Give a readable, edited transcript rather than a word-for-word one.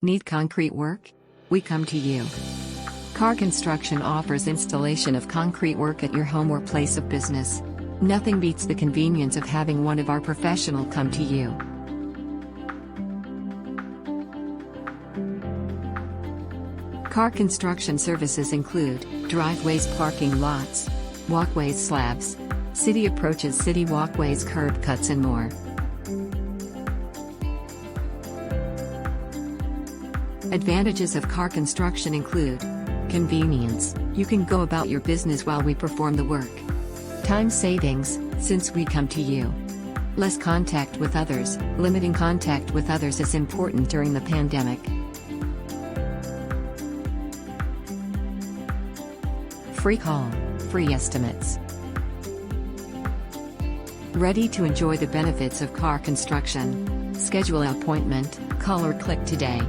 Need concrete work? We come to you. Car Construction offers installation of concrete work at your home or place of business. Nothing beats the convenience of having one of our professional come to you. Car construction services include driveways, parking lots, walkways, slabs, city approaches, city walkways, curb cuts, and more. Advantages of car construction include convenience. You can go about your business while we perform the work. Time savings, since we come to you. Less contact with others. Limiting contact with others is important during the pandemic. Free call, free estimates. Ready to enjoy the benefits of car construction? Schedule an appointment, call or click today.